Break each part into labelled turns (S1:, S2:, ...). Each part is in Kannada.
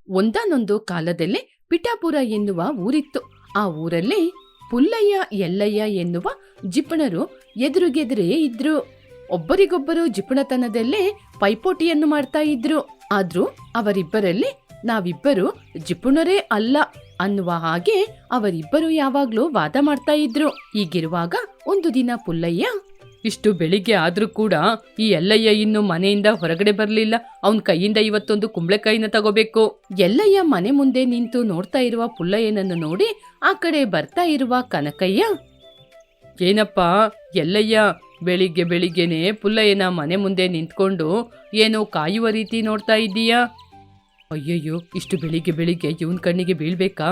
S1: ಒಂದಾನೊಂದು ಕಾಲದಲ್ಲಿ ಪಿಠಾಪುರ ಎನ್ನುವ ಊರಿತ್ತು. ಆ ಊರಲ್ಲಿ ಪುಲ್ಲಯ್ಯ ಯಲ್ಲಯ್ಯ ಎನ್ನುವ ಜಿಪಣರು ಎದುರುಗೆದುರೇ ಇದ್ರು. ಒಬ್ಬರಿಗೊಬ್ಬರು ಜಿಪಣತನದಲ್ಲೇ ಪೈಪೋಟಿಯನ್ನು ಮಾಡ್ತಾ ಇದ್ರು. ಆದ್ರೂ ಅವರಿಬ್ಬರಲ್ಲಿ ನಾವಿಬ್ಬರು ಜಿಪುಣರೇ ಅಲ್ಲ ಅನ್ನುವ ಹಾಗೆ ಅವರಿಬ್ಬರು ಯಾವಾಗ್ಲೂ ವಾದ ಮಾಡ್ತಾ ಇದ್ರು. ಹೀಗಿರುವಾಗ ಒಂದು ದಿನ ಪುಲ್ಲಯ್ಯ, ಇಷ್ಟು ಬೆಳಿಗ್ಗೆ ಆದ್ರೂ ಕೂಡ ಈ ಯಲ್ಲಯ್ಯ ಇನ್ನು ಮನೆಯಿಂದ ಹೊರಗಡೆ ಬರ್ಲಿಲ್ಲ, ಅವನ್ ಕೈಯಿಂದ ಇವತ್ತೊಂದು ಕುಂಬಳಕಾಯಿನ ತಗೋಬೇಕು. ಯಲ್ಲಯ್ಯ ಮನೆ ಮುಂದೆ ನಿಂತು ನೋಡ್ತಾ ಇರುವ ಪುಲ್ಲಯ್ಯನನ್ನು ನೋಡಿ ಆ ಕಡೆ ಬರ್ತಾ ಇರುವ ಕನಕಯ್ಯ, ಏನಪ್ಪಾ ಯಲ್ಲಯ್ಯ, ಬೆಳಿಗ್ಗೆ ಬೆಳಿಗ್ಗೆನೆ ಪುಲ್ಲಯ್ಯನ ಮನೆ ಮುಂದೆ ನಿಂತ್ಕೊಂಡು ಏನೋ ಕಾಯುವ ರೀತಿ ನೋಡ್ತಾ ಇದ್ದೀಯಾ? ಅಯ್ಯಯ್ಯೋ, ಇಷ್ಟು ಬೆಳಿಗ್ಗೆ ಬೆಳಿಗ್ಗೆ ಇವನ್ ಕಣ್ಣಿಗೆ ಬೀಳ್ಬೇಕಾ?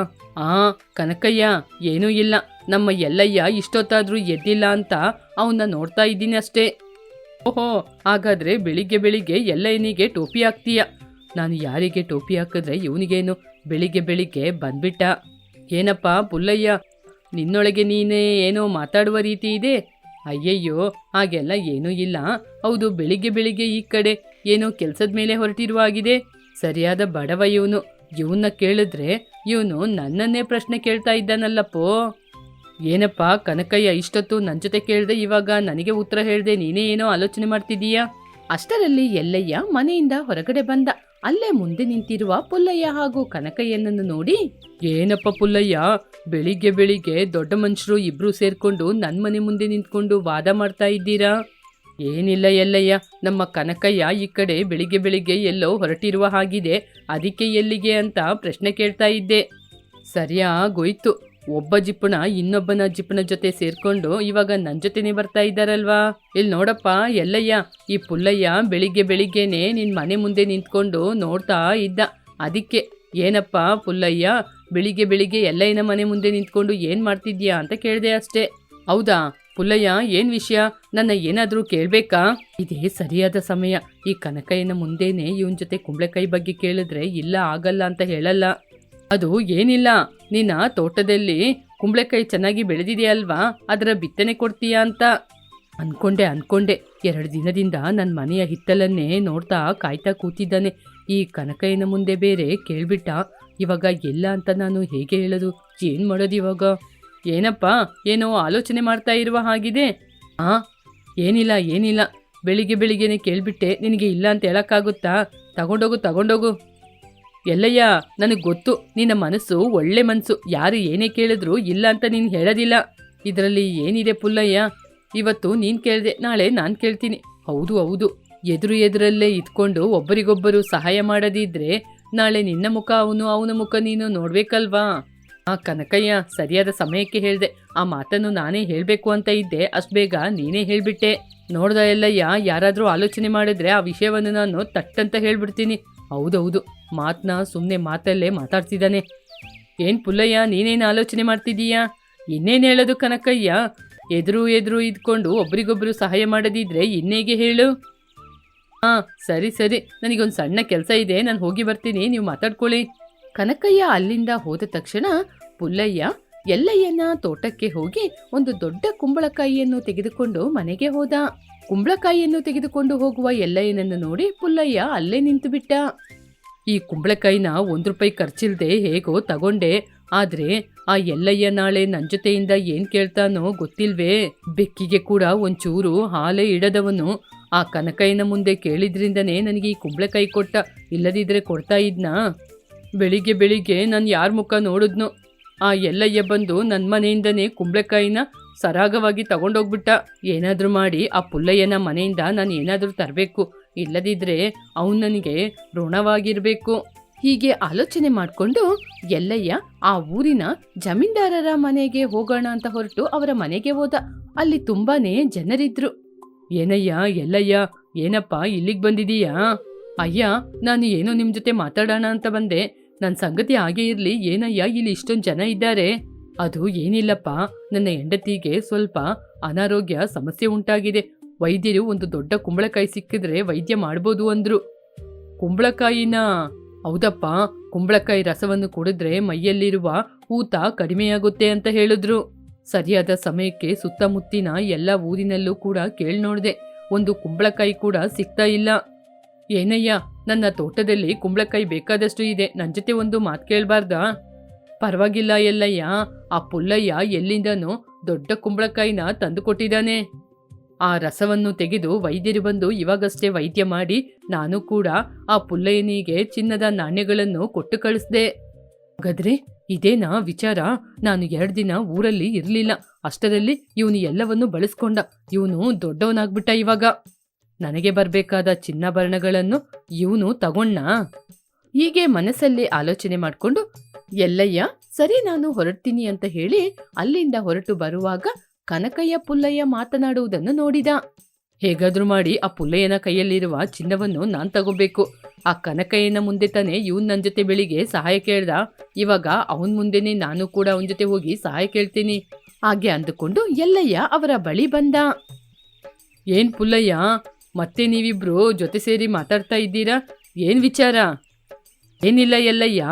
S1: ಕನಕಯ್ಯ, ಏನೂ ಇಲ್ಲ, ನಮ್ಮ ಯಲ್ಲಯ್ಯ ಇಷ್ಟೊತ್ತಾದ್ರೂ ಎದ್ದಿಲ್ಲ ಅಂತ ಅವನ್ನ ನೋಡ್ತಾ ಇದ್ದೀನಿ ಅಷ್ಟೇ. ಓಹೋ, ಹಾಗಾದ್ರೆ ಬೆಳಿಗ್ಗೆ ಬೆಳಿಗ್ಗೆ ಯಲ್ಲಯ್ಯನಿಗೆ ಟೋಪಿ ಹಾಕ್ತೀಯ? ನಾನು ಯಾರಿಗೆ ಟೋಪಿ ಹಾಕಿದ್ರೆ ಇವನಿಗೇನು ಬೆಳಿಗ್ಗೆ ಬೆಳಿಗ್ಗೆ ಬಂದ್ಬಿಟ್ಟ? ಏನಪ್ಪ ಪುಲ್ಲಯ್ಯ, ನಿನ್ನೊಳಗೆ ನೀನೇ ಏನೋ ಮಾತಾಡುವ ರೀತಿ ಇದೆ. ಅಯ್ಯಯ್ಯೋ, ಹಾಗೆಲ್ಲ ಏನೂ ಇಲ್ಲ. ಹೌದು, ಬೆಳಿಗ್ಗೆ ಬೆಳಿಗ್ಗೆ ಈ ಕಡೆ ಏನೋ ಕೆಲಸದ ಮೇಲೆ ಹೊರಟಿರುವಾಗಿದೆ. ಸರಿಯಾದ ಬಡವ ಇವನು. ಇವನ್ನ ಕೇಳಿದ್ರೆ ಇವನು ನನ್ನನ್ನೇ ಪ್ರಶ್ನೆ ಕೇಳ್ತಾ ಇದ್ದಾನಲ್ಲಪ್ಪೋ. ಏನಪ್ಪ ಕನಕಯ್ಯ, ಇಷ್ಟೊತ್ತು ನನ್ನ ಜೊತೆ ಕೇಳ್ದೆ, ಇವಾಗ ನನಗೆ ಉತ್ತರ ಹೇಳ್ದೆ, ನೀನೇ ಏನೋ ಆಲೋಚನೆ ಮಾಡ್ತಿದ್ದೀಯಾ? ಅಷ್ಟರಲ್ಲಿ ಯಲ್ಲಯ್ಯ ಮನೆಯಿಂದ ಹೊರಗಡೆ ಬಂದ. ಅಲ್ಲೇ ಮುಂದೆ ನಿಂತಿರುವ ಪುಲ್ಲಯ್ಯ ಹಾಗೂ ಕನಕಯ್ಯನನ್ನು ನೋಡಿ, ಏನಪ್ಪ ಪುಲ್ಲಯ್ಯ, ಬೆಳಿಗ್ಗೆ ಬೆಳಿಗ್ಗೆ ದೊಡ್ಡ ಮನುಷ್ಯರು ಇಬ್ರು ಸೇರ್ಕೊಂಡು ನನ್ನ ಮನೆ ಮುಂದೆ ನಿಂತ್ಕೊಂಡು ವಾದ ಮಾಡ್ತಾ ಇದ್ದೀರಾ? ಏನಿಲ್ಲ ಯಲ್ಲಯ್ಯ, ನಮ್ಮ ಕನಕಯ್ಯ ಈ ಕಡೆ ಬೆಳಿಗ್ಗೆ ಬೆಳಿಗ್ಗೆ ಎಲ್ಲೋ ಹೊರಟಿರುವ ಹಾಗಿದೆ, ಅದಕ್ಕೆ ಎಲ್ಲಿಗೆ ಅಂತ ಪ್ರಶ್ನೆ ಕೇಳ್ತಾ ಇದ್ದೆ. ಸರಿಯಾಗೋಯ್ತು, ಒಬ್ಬ ಜಿಪುಣ ಇನ್ನೊಬ್ಬನ ಜಿಪುಣ ಜೊತೆ ಸೇರ್ಕೊಂಡು ಇವಾಗ ನನ್ನ ಜೊತೆನೇ ಬರ್ತಾ ಇದ್ದಾರಲ್ವಾ? ಇಲ್ಲಿ ನೋಡಪ್ಪ ಯಲ್ಲಯ್ಯ, ಈ ಪುಲ್ಲಯ್ಯ ಬೆಳಿಗ್ಗೆ ಬೆಳಿಗ್ಗೆನೆ ನಿನ್ನ ಮನೆ ಮುಂದೆ ನಿಂತ್ಕೊಂಡು ನೋಡ್ತಾ ಇದ್ದ. ಅದಕ್ಕೆ ಏನಪ್ಪ ಪುಲ್ಲಯ್ಯ, ಬೆಳಿಗ್ಗೆ ಬೆಳಿಗ್ಗೆ ಯಲ್ಲಯ್ಯನ ಮನೆ ಮುಂದೆ ನಿಂತ್ಕೊಂಡು ಏನು ಮಾಡ್ತಿದ್ಯಾ ಅಂತ ಕೇಳಿದೆ ಅಷ್ಟೇ. ಹೌದಾ ಪುಲ್ಲಯ್ಯ, ಏನು ವಿಷಯ? ನನ್ನ ಏನಾದರೂ ಕೇಳಬೇಕಾ? ಇದೇ ಸರಿಯಾದ ಸಮಯ. ಈ ಕನಕಯ್ಯನ ಮುಂದೆನೇ ಇವನ ಜೊತೆ ಕುಂಬಳಕಾಯಿ ಬಗ್ಗೆ ಕೇಳಿದ್ರೆ ಇಲ್ಲ ಆಗಲ್ಲ ಅಂತ ಹೇಳಲ್ಲ. ಅದು ಏನಿಲ್ಲ, ನಿನ್ನ ತೋಟದಲ್ಲಿ ಕುಂಬಳಕಾಯಿ ಚೆನ್ನಾಗಿ ಬೆಳೆದಿದೆಯಲ್ವಾ, ಅದರ ಬಿತ್ತನೆ ಕೊಡ್ತೀಯಾ ಅಂತ ಅನ್ಕೊಂಡೆ. 2 ದಿನದಿಂದ ನನ್ನ ಮನೆಯ ಹಿತ್ತಲನ್ನೇ ನೋಡ್ತಾ ಕಾಯ್ತಾ ಕೂತಿದ್ದಾನೆ. ಈ ಕನಕಯ್ಯನ ಮುಂದೆ ಬೇರೆ ಕೇಳ್ಬಿಟ್ಟ. ಇವಾಗ ಎಲ್ಲ ಅಂತ ನಾನು ಹೇಗೆ ಹೇಳೋದು? ಏನು ಮಾಡೋದು ಇವಾಗ? ಏನಪ್ಪ ಏನೋ ಆಲೋಚನೆ ಮಾಡ್ತಾ ಇರುವ ಹಾಗಿದೆ. ಏನಿಲ್ಲ, ಬೆಳಿಗ್ಗೆ ಬೆಳಿಗ್ಗೆನೆ ಕೇಳ್ಬಿಟ್ಟೆ, ನಿನಗೆ ಇಲ್ಲ ಅಂತ ಹೇಳೋಕ್ಕಾಗುತ್ತಾ? ತಗೊಂಡೋಗು. ಯಲ್ಲಯ್ಯ, ನನಗೆ ಗೊತ್ತು, ನಿನ್ನ ಮನಸ್ಸು ಒಳ್ಳೆ ಮನಸ್ಸು, ಯಾರು ಏನೇ ಕೇಳಿದ್ರು ಇಲ್ಲ ಅಂತ ನೀನು ಹೇಳೋದಿಲ್ಲ. ಇದರಲ್ಲಿ ಏನಿದೆ ಪುಲ್ಲಯ್ಯ? ಇವತ್ತು ನೀನು ಕೇಳಿದೆ, ನಾಳೆ ನಾನು ಕೇಳ್ತೀನಿ. ಹೌದು, ಎದುರಲ್ಲೇ ಇದ್ಕೊಂಡು ಒಬ್ಬರಿಗೊಬ್ಬರು ಸಹಾಯ ಮಾಡೋದಿದ್ರೆ ನಾಳೆ ನಿನ್ನ ಮುಖ ಅವನ ಮುಖ ನೀನು ನೋಡ್ಬೇಕಲ್ವಾ? ಕನಕಯ್ಯ, ಸರಿಯಾದ ಸಮಯಕ್ಕೆ ಹೇಳಿದೆ. ಆ ಮಾತನ್ನು ನಾನೇ ಹೇಳಬೇಕು ಅಂತ ಇದ್ದೆ, ಅಷ್ಟು ಬೇಗ ನೀನೇ ಹೇಳಿಬಿಟ್ಟೆ. ನೋಡ್ದ ಯಲ್ಲಯ್ಯ, ಯಾರಾದರೂ ಆಲೋಚನೆ ಮಾಡಿದ್ರೆ ಆ ವಿಷಯವನ್ನು ನಾನು ತಟ್ಟಂತ ಹೇಳ್ಬಿಡ್ತೀನಿ. ಹೌದು, ಮಾತನ್ನ ಸುಮ್ಮನೆ ಮಾತಲ್ಲೇ ಮಾತಾಡ್ತಿದ್ದಾನೆ. ಏನು ಪುಲ್ಲಯ್ಯ, ನೀನೇನು ಆಲೋಚನೆ ಮಾಡ್ತಿದ್ದೀಯಾ? ಇನ್ನೇನು ಹೇಳೋದು ಕನಕಯ್ಯ? ಎದುರು ಇದ್ಕೊಂಡು ಒಬ್ರಿಗೊಬ್ರು ಸಹಾಯ ಮಾಡೋದಿದ್ರೆ ಇನ್ನೇಗೆ ಹೇಳು? ಸರಿ, ನನಗೊಂದು ಸಣ್ಣ ಕೆಲಸ ಇದೆ, ನಾನು ಹೋಗಿ ಬರ್ತೀನಿ, ನೀವು ಮಾತಾಡ್ಕೊಳ್ಳಿ. ಕನಕಯ್ಯ ಅಲ್ಲಿಂದ ಹೋದ ತಕ್ಷಣ ಪುಲ್ಲಯ್ಯ ಯಲ್ಲಯ್ಯನ ತೋಟಕ್ಕೆ ಹೋಗಿ ಒಂದು ದೊಡ್ಡ ಕುಂಬಳಕಾಯಿಯನ್ನು ತೆಗೆದುಕೊಂಡು ಮನೆಗೆ ಹೋದ. ಕುಂಬಳಕಾಯಿಯನ್ನು ತೆಗೆದುಕೊಂಡು ಹೋಗುವ ಯಲ್ಲಯ್ಯನನ್ನು ನೋಡಿ ಪುಲ್ಲಯ್ಯ ಅಲ್ಲೇ ನಿಂತು ಬಿಟ್ಟ. ಈ ಕುಂಬಳಕಾಯಿನ 1 ರೂಪಾಯಿ ಖರ್ಚಿಲ್ದೆ ಹೇಗೋ ತಗೊಂಡೆ, ಆದ್ರೆ ಆ ಯಲ್ಲಯ್ಯ ನಾಳೆ ನನ್ನ ಜೊತೆಯಿಂದ ಏನ್ ಕೇಳ್ತಾನೋ ಗೊತ್ತಿಲ್ವೇ? ಬೆಕ್ಕಿಗೆ ಕೂಡ ಒಂಚೂರು ಹಾಲೇ ಇಡದವನು ಆ ಕನಕಯ್ಯನ ಮುಂದೆ ಕೇಳಿದ್ರಿಂದನೇ ನನಗೆ ಈ ಕುಂಬಳಕಾಯಿ ಕೊಟ್ಟ, ಇಲ್ಲದಿದ್ರೆ ಕೊಡ್ತಾ ಇದ್ನಾ? ಬೆಳಿಗ್ಗೆ ನಾನು ಯಾರ ಮುಖ ನೋಡಿದ್ನೋ ಆ ಯಲ್ಲಯ್ಯ ಬಂದು ನನ್ನ ಮನೆಯಿಂದನೇ ಕುಂಬಳಕಾಯಿನ ಸರಾಗವಾಗಿ ತಗೊಂಡೋಗ್ಬಿಟ್ಟ. ಏನಾದರೂ ಮಾಡಿ ಆ ಪುಲ್ಲಯ್ಯನ ಮನೆಯಿಂದ ನಾನು ಏನಾದರೂ ತರಬೇಕು, ಇಲ್ಲದಿದ್ರೆ ಅವನು ನನಗೆ ಋಣವಾಗಿರಬೇಕು. ಹೀಗೆ ಆಲೋಚನೆ ಮಾಡಿಕೊಂಡು ಯಲ್ಲಯ್ಯ ಆ ಊರಿನ ಜಮೀನ್ದಾರರ ಮನೆಗೆ ಹೋಗೋಣ ಅಂತ ಹೊರಟು ಅವರ ಮನೆಗೆ ಹೋದ. ಅಲ್ಲಿ ತುಂಬಾನೇ ಜನರಿದ್ರು. ಏನಯ್ಯ ಯಲ್ಲಯ್ಯ, ಏನಪ್ಪ ಇಲ್ಲಿಗೆ ಬಂದಿದೀಯಾ? ಅಯ್ಯ, ನಾನು ಏನೋ ನಿಮ್ಮ ಜೊತೆ ಮಾತಾಡೋಣ ಅಂತ ಬಂದೆ. ನನ್ನ ಸಂಗತಿ ಹಾಗೆ ಇರಲಿ, ಏನಯ್ಯ ಇಲ್ಲಿ ಇಷ್ಟೊಂದು ಜನ ಇದ್ದಾರೆ? ಅದು ಏನಿಲ್ಲಪ್ಪ, ನನ್ನ ಹೆಂಡತಿಗೆ ಸ್ವಲ್ಪ ಅನಾರೋಗ್ಯ ಸಮಸ್ಯೆ ಉಂಟಾಗಿದೆ. ವೈದ್ಯರು ಒಂದು ದೊಡ್ಡ ಕುಂಬಳಕಾಯಿ ಸಿಕ್ಕಿದ್ರೆ ವೈದ್ಯ ಮಾಡ್ಬೋದು ಅಂದ್ರು. ಕುಂಬಳಕಾಯಿನ? ಹೌದಪ್ಪ, ಕುಂಬಳಕಾಯಿ ರಸವನ್ನು ಕುಡಿದ್ರೆ ಮೈಯಲ್ಲಿರುವ ಊತ ಕಡಿಮೆಯಾಗುತ್ತೆ ಅಂತ ಹೇಳಿದ್ರು. ಸರಿಯಾದ ಸಮಯಕ್ಕೆ ಸುತ್ತಮುತ್ತಿನ ಎಲ್ಲ ಊರಿನಲ್ಲೂ ಕೂಡ ಕೇಳಿ ನೋಡಿದೆ, ಒಂದು ಕುಂಬಳಕಾಯಿ ಕೂಡ ಸಿಗ್ತಾ ಇಲ್ಲ. ಏನಯ್ಯ, ನನ್ನ ತೋಟದಲ್ಲಿ ಕುಂಬಳಕಾಯಿ ಬೇಕಾದಷ್ಟು ಇದೆ, ನನ್ ಜೊತೆ ಒಂದು ಮಾತು ಕೇಳಬಾರ್ದಾ? ಪರವಾಗಿಲ್ಲ ಎಲ್ಲಯ್ಯ, ಆ ಪುಲ್ಲಯ್ಯ ಎಲ್ಲಿಂದನೋ ದೊಡ್ಡ ಕುಂಬಳಕಾಯಿನ ತಂದು ಕೊಟ್ಟಿದ್ದಾನೆ. ಆ ರಸವನ್ನು ತೆಗೆದು ವೈದ್ಯರು ಬಂದು ಇವಾಗಷ್ಟೇ ವೈದ್ಯ ಮಾಡಿ ನಾನು ಕೂಡ ಆ ಪುಲ್ಲಯ್ಯನಿಗೆ ಚಿನ್ನದ ನಾಣ್ಯಗಳನ್ನು ಕೊಟ್ಟು ಕಳಿಸ್ದೆ. ಹಾಗಾದ್ರೆ ಇದೇನಾ ವಿಚಾರ? ನಾನು 2 ದಿನ ಊರಲ್ಲಿ ಇರಲಿಲ್ಲ, ಅಷ್ಟರಲ್ಲಿ ಇವನು ಎಲ್ಲವನ್ನು ಬಳಸ್ಕೊಂಡ. ಇವನು ದೊಡ್ಡವನಾಗ್ಬಿಟ್ಟ. ಇವಾಗ ನನಗೆ ಬರಬೇಕಾದ ಚಿನ್ನಾಭರಣಗಳನ್ನು ಇವನು ತಗೊಂಡ. ಹೀಗೆ ಮನಸ್ಸಲ್ಲಿ ಆಲೋಚನೆ ಮಾಡಿಕೊಂಡು ಎಲ್ಲಯ್ಯ ಸರಿ ನಾನು ಹೊರಡ್ತೀನಿ ಅಂತ ಹೇಳಿ ಅಲ್ಲಿಂದ ಹೊರಟು ಬರುವಾಗ ಕನಕಯ್ಯ ಪುಲ್ಲಯ್ಯ ಮಾತನಾಡುವುದನ್ನು ನೋಡಿದ. ಹೇಗಾದ್ರೂ ಮಾಡಿ ಆ ಪುಲ್ಲಯ್ಯನ ಕೈಯಲ್ಲಿರುವ ಚಿನ್ನವನ್ನು ನಾನ್ ತಗೋಬೇಕು. ಆ ಕನಕಯ್ಯನ ಮುಂದೆ ತಾನೇ ಇವನ್ ನನ್ನ ಜೊತೆ ಬೆಳಿಗ್ಗೆ ಸಹಾಯ ಕೇಳ್ದ, ಇವಾಗ ಅವನ್ ಮುಂದೆನೆ ನಾನು ಕೂಡ ಅವನ ಜೊತೆ ಹೋಗಿ ಸಹಾಯ ಕೇಳ್ತೀನಿ. ಹಾಗೆ ಅಂದುಕೊಂಡು ಎಲ್ಲಯ್ಯ ಅವರ ಬಳಿ ಬಂದ. ಏನ್ ಪುಲ್ಲಯ್ಯ, ಮತ್ತೆ ನೀವಿಬ್ರು ಜೊತೆ ಸೇರಿ ಮಾತಾಡ್ತಾ ಇದ್ದೀರಾ? ಏನ್ ವಿಚಾರ? ಏನಿಲ್ಲ ಎಲ್ಲಯ್ಯ,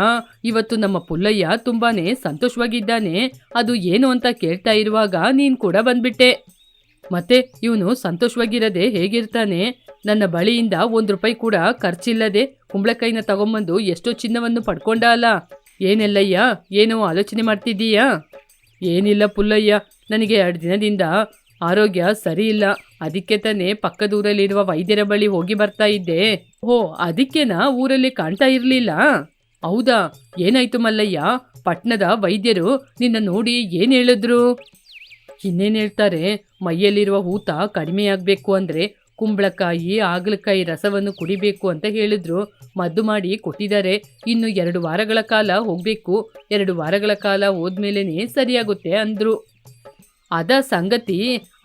S1: ಇವತ್ತು ನಮ್ಮ ಪುಲ್ಲಯ್ಯ ತುಂಬಾನೇ ಸಂತೋಷವಾಗಿದ್ದಾನೆ, ಅದು ಏನು ಅಂತ ಕೇಳ್ತಾ ಇರುವಾಗ ನೀನ್ ಕೂಡ ಬಂದ್ಬಿಟ್ಟೆ. ಮತ್ತೆ ಇವನು ಸಂತೋಷವಾಗಿರದೆ ಹೇಗಿರ್ತಾನೆ? ನನ್ನ ಬಳಿಯಿಂದ ₹1 ಕೂಡ ಖರ್ಚಿಲ್ಲದೆ ಕುಂಬಳಕಾಯಿನ ತಗೊಂಬಂದು ಎಷ್ಟೋ ಚಿನ್ನವನ್ನು ಪಡ್ಕೊಂಡ ಅಲ್ಲ. ಏನೆಲ್ಲಯ್ಯ, ಏನೋ ಆಲೋಚನೆ ಮಾಡ್ತಿದ್ದೀಯಾ? ಏನಿಲ್ಲ ಪುಲ್ಲಯ್ಯ, ನನಗೆ 2 ದಿನದಿಂದ ಆರೋಗ್ಯ ಸರಿ ಇಲ್ಲ, ಅದಕ್ಕೆ ತಾನೇ ಪಕ್ಕದೂರಲ್ಲಿರುವ ವೈದ್ಯರ ಬಳಿ ಹೋಗಿ ಬರ್ತಾ ಇದ್ದೆ. ಓ, ಅದಕ್ಕೆನಾ ಊರಲ್ಲಿ ಕಾಣ್ತಾ ಇರ್ಲಿಲ್ಲ? ಹೌದಾ? ಏನಾಯ್ತು ಮಲ್ಲಯ್ಯ? ಪಟ್ನದ ವೈದ್ಯರು ನಿನ್ನ ನೋಡಿ ಏನ್ ಹೇಳಿದ್ರು? ಇನ್ನೇನು ಹೇಳ್ತಾರೆ, ಮೈಯಲ್ಲಿರುವ ಊತ ಕಡಿಮೆಯಾಗಬೇಕು ಅಂದರೆ ಕುಂಬಳಕಾಯಿ ಹಾಗಲಕಾಯಿ ರಸವನ್ನು ಕುಡಿಬೇಕು ಅಂತ ಹೇಳಿದ್ರು. ಮದ್ದು ಮಾಡಿ ಕೊಟ್ಟಿದ್ದಾರೆ. ಇನ್ನು 2 ವಾರಗಳ ಕಾಲ ಹೋಗಬೇಕು. 2 ವಾರಗಳ ಕಾಲ ಹೋದ್ಮೇಲೆ ಸರಿಯಾಗುತ್ತೆ ಅಂದರು. ಅದ ಸಂಗತಿ.